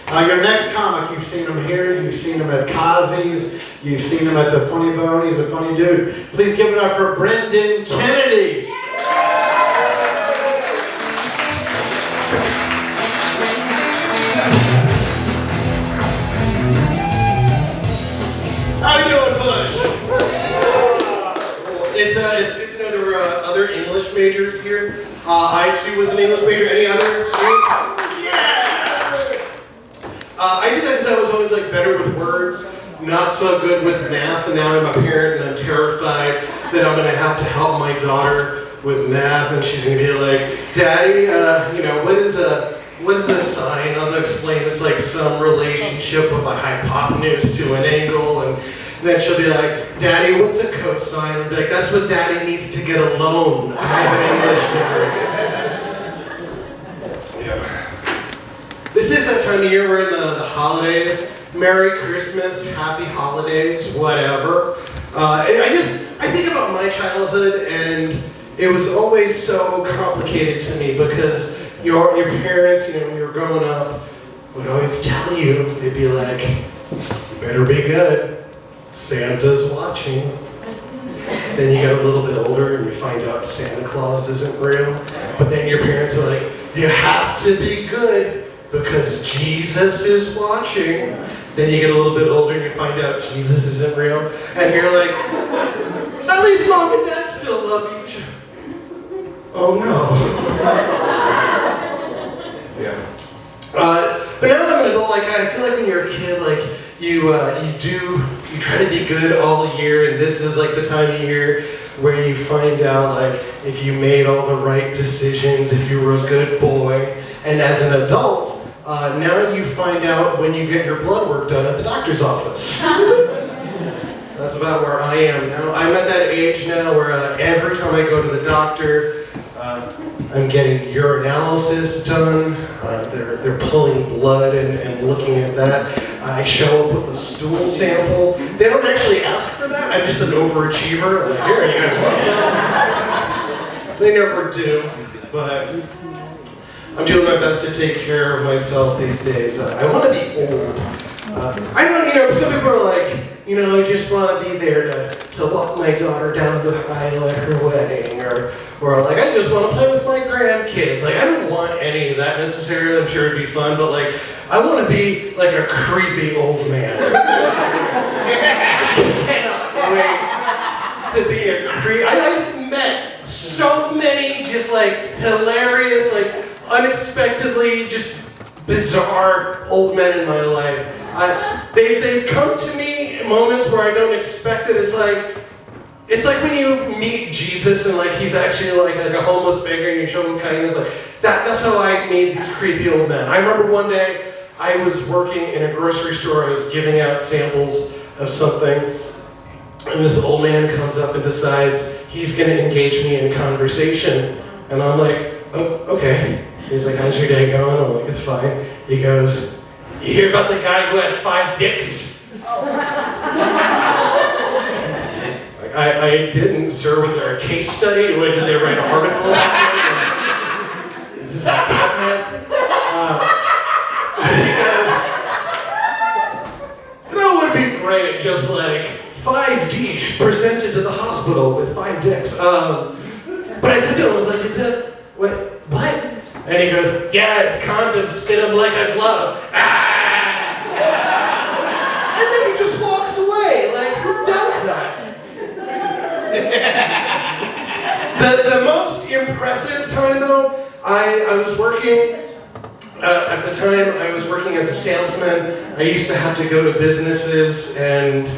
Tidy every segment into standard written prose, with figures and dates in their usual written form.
Your next comic, you've seen him here, you've seen him at Kazi's, you've seen him at the Funny Bone, he's a funny dude. Please give it up for Brendan Kennedy. How you doing, Bush? It's good to know there were other English majors here. I too was an English major. Any other? Yeah! I did that because I was always like better with words, not so good with math, and now I'm a parent and I'm terrified that I'm going to have to help my daughter with math, and she's going to be like, Daddy, what is a sine? I'll have to explain it's like some relationship of a hypotenuse to an angle, and then she'll be like, Daddy, what's a cosine? I'll be like, that's what Daddy needs to get a loan. I have an English degree. Yeah. This is that time of year, we're in the holidays. Merry Christmas, happy holidays, whatever. I think about my childhood, and it was always so complicated to me because your parents, when you were growing up, would always tell you, they'd be like, you better be good, Santa's watching. Then you get a little bit older and you find out Santa Claus isn't real. But then your parents are like, you have to be good because Jesus is watching. Then you get a little bit older and you find out Jesus isn't real. And you're like, at least Mom and Dad still love each other. Oh no. Yeah. But now that I'm an adult, I feel like when you're a kid, you try to be good all year, and this is like the time of year where you find out if you made all the right decisions, if you were a good boy. And as an adult, now you find out when you get your blood work done at the doctor's office. That's about where I am now. I'm at that age now where every time I go to the doctor, I'm getting urinalysis done. They're pulling blood and looking at that. I show up with a stool sample. They don't actually ask for that. I'm just an overachiever. I'm like, here, you guys want some? They never do, but I'm doing my best to take care of myself these days. I want to be old. I know, some people are like, I just want to be there to walk my daughter down the aisle at her wedding, or I just want to play with my grandkids. I don't want any of that necessarily. I'm sure it'd be fun, but I want to be like a creepy old man. I cannot wait to be a creep. I've met so many just hilarious, unexpectedly just bizarre old men in my life. They've come to me in moments where I don't expect it. It's like when you meet Jesus and he's actually like a homeless beggar and you show him kindness. That's how I meet these creepy old men. I remember one day I was working in a grocery store. I was giving out samples of something, and this old man comes up and decides he's going to engage me in conversation. And I'm like, oh, okay. He's like, how's your day going? I'm like, it's fine. He goes, you hear about the guy who had 5 dicks? I didn't, sir. Was there a case study? Did they write an article about it? Is this a Batman? That would be great, just 5 D's presented to the hospital with 5 dicks. But I said to him, I was like, what? And he goes, yeah, it's condoms, fit them like a glove. And then he just walks away. Who does that? The most impressive time, though, I was working, at the time, I was working as a salesman. I used to have to go to businesses and,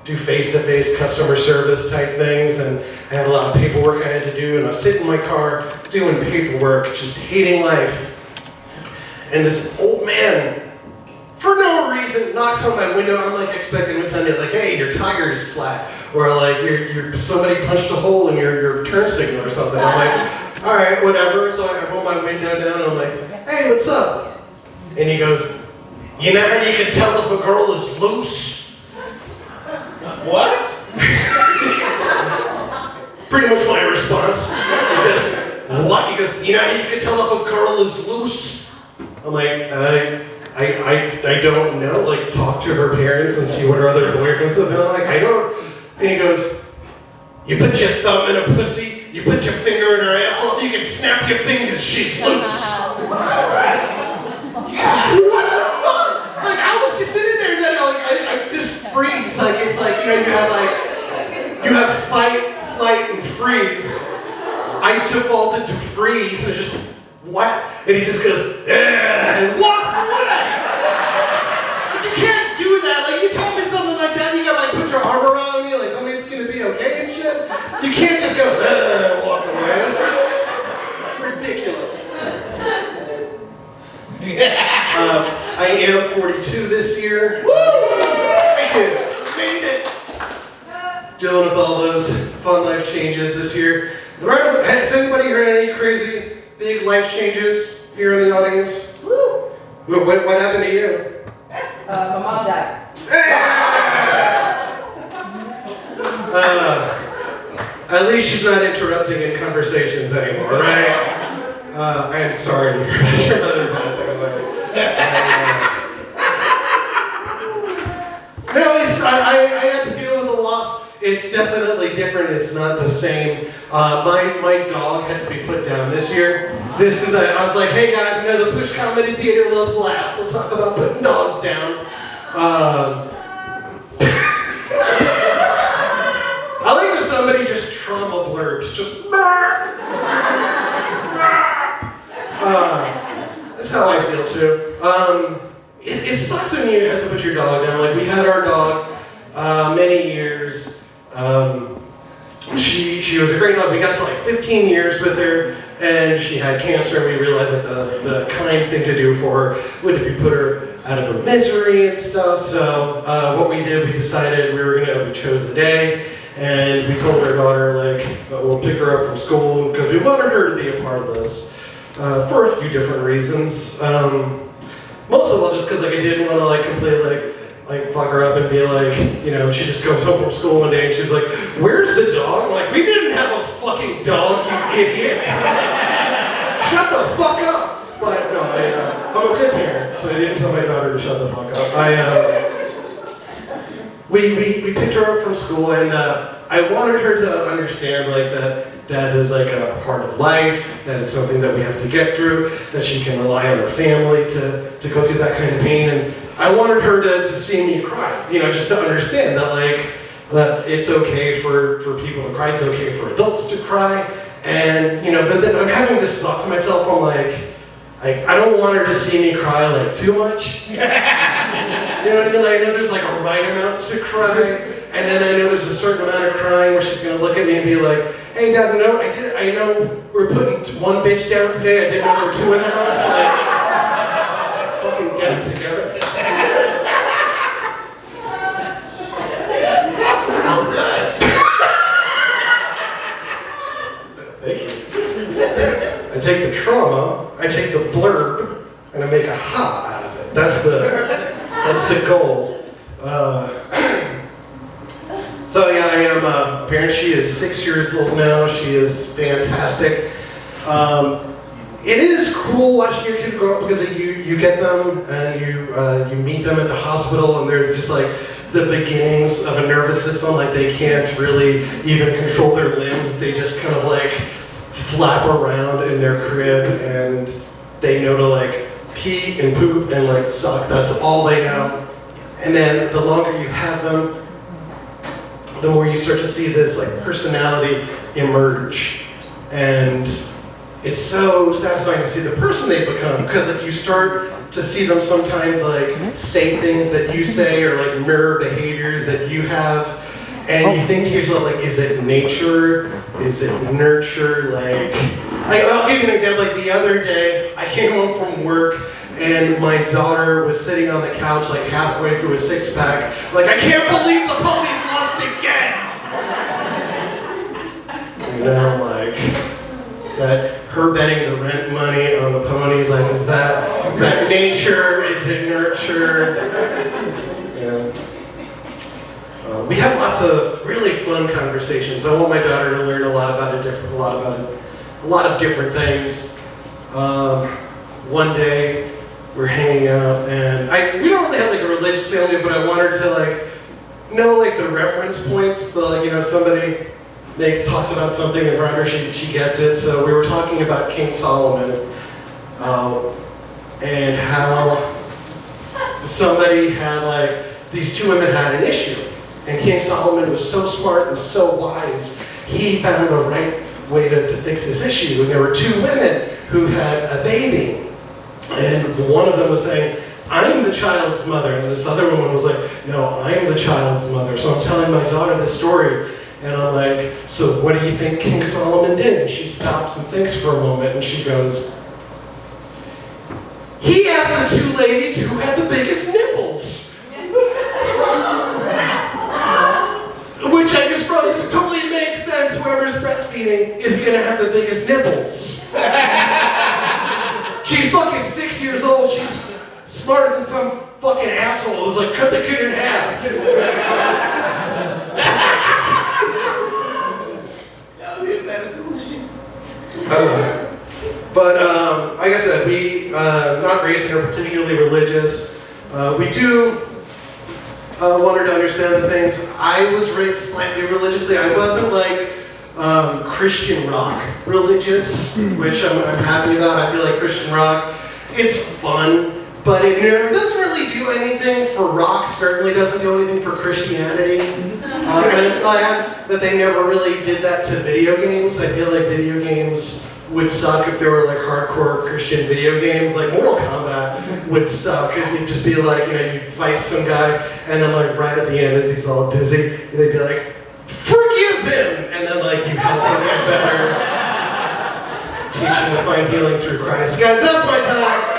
do face-to-face customer service type things, and I had a lot of paperwork I had to do, and I was sitting in my car doing paperwork, just hating life. And this old man, for no reason, knocks on my window. I'm expecting him to tell me hey, your tire is flat, or somebody punched a hole in your turn signal or something. I'm like, all right, whatever. So I roll my window down, and I'm like, hey, what's up? And he goes, you know how you can tell if a girl is loose? What? Pretty much my response. What? He goes, you know how you can tell if a girl is loose? I'm I'm like, I don't know. Like, talk to her parents and see what her other boyfriends have been like. I don't. And he goes, you put your thumb in a pussy, you put your finger in her asshole, you can snap your fingers, she's loose. Yeah, what the fuck? Like, I was just sitting there and then I just freeze. Like, it's like, you have fight, flight, and freeze. I defaulted to freeze and just, what? And he just goes, yeah, and walks away. Like, you can't do that. Like, you tell me something like that, you gotta like put your arm around me, like tell me it's gonna be okay and shit. You can't just go, walk away. That's ridiculous. I am 42 this year. Woo! Thank you. Made it. Dealing with all those fun life changes this year. Has anybody heard any crazy big life changes here in the audience? Woo! What happened to you? My mom died. At least she's not interrupting in conversations anymore, right? I am sorry to hear about your mother passing away. No, I had to deal with a loss. It's definitely different. It's not the same. My dog had to be put down this year. I was like, hey guys, I know the Push Comedy Theater loves laughs. We'll talk about putting dogs down. I like that somebody just trauma blurbs. Just. That's how I feel too. It sucks when you have to put your dog down. Like, we had our dog many years. She was a great dog. We got to like 15 years with her, and she had cancer, and we realized that the kind thing to do for her would be put her out of her misery and stuff. So what we did, we decided we chose the day, and we told our daughter, like, we'll pick her up from school, because we wanted her to be a part of this for a few different reasons. Most of all, just because like I didn't want to like completely like fuck her up and be like, she just goes home from school one day and she's like, where's the dog? I'm like, we didn't have a fucking dog, you idiot. Shut the fuck up. But no, I'm a good parent, so I didn't tell my daughter to shut the fuck up. We picked her up from school, and I wanted her to understand like that death is like a part of life, that it's something that we have to get through, that she can rely on her family to go through that kind of pain. And I wanted her to see me cry, just to understand that like that it's okay for people to cry, it's okay for adults to cry. And then I'm having this thought to myself, I'm like I don't want her to see me cry like too much. You know what I mean? Like, I know there's like a right amount to cry, and then I know there's a certain amount of crying where she's gonna look at me and be like, hey Dad, I know we're putting one bitch down today, I didn't know there were two in the house. Like, fucking get it together. Oh good. Thank you. I take the trauma, I take the blurb, and I make a ha out of it. That's the goal. So yeah, I am a parent. She is 6 years old now. She is fantastic. It is cool watching your kid grow up because you get them and you meet them at the hospital, and they're just like the beginnings of a nervous system. Like, they can't really even control their limbs. They just kind of like flap around in their crib, and they know to like pee and poop and like suck. That's all they know. And then the longer you have them, the more you start to see this like personality emerge. And it's so satisfying to see the person they become, because like you start to see them sometimes like say things that you say, or like mirror behaviors that you have. And you think to yourself, like, is it nature? Is it nurture? Like, I'll give you an example. Like, the other day, I came home from work, and my daughter was sitting on the couch, like, halfway through a six-pack. Like, I can't believe the ponies lost again! I'm like, is that her betting the rent money on the ponies? Like, is that nature? Is it nurture? We have lots of really fun conversations. I want my daughter to learn a lot of different things. One day, we're hanging out, and we don't really have like a religious family, but I want her to like know like the reference points. So like, you know, somebody talks about something in front of her, she gets it. So we were talking about King Solomon, and how somebody had like, these two women had an issue. And King Solomon was so smart and so wise, he found the right way to fix this issue. And there were two women who had a baby. And one of them was saying, I'm the child's mother. And this other woman was like, no, I'm the child's mother. So I'm telling my daughter this story. And I'm like, so what do you think King Solomon did? And she stops and thinks for a moment, and she goes, he asked the two ladies who had the biggest nipples. Which I just wrote, it totally makes sense. Whoever's breastfeeding is gonna have the biggest nipples. She's fucking 6 years old. She's smarter than some fucking asshole who's like, cut the kid in half. But like I said, we not raised or particularly religious. We do want her to understand the things. I was raised slightly religiously. I wasn't like Christian rock religious, which I'm happy about. I feel like Christian rock, it's fun, but it doesn't really do anything for rock. Certainly doesn't do anything for Christianity. And I'm glad that they never really did that to video games. I feel like video games would suck if there were like hardcore Christian video games. Like Mortal Kombat would suck. It'd just be like, you know, you fight some guy, and then like right at the end as he's all dizzy, they'd be like, forgive him! And then like you help him get better. Teach him to find healing through Christ. Guys, that's my time.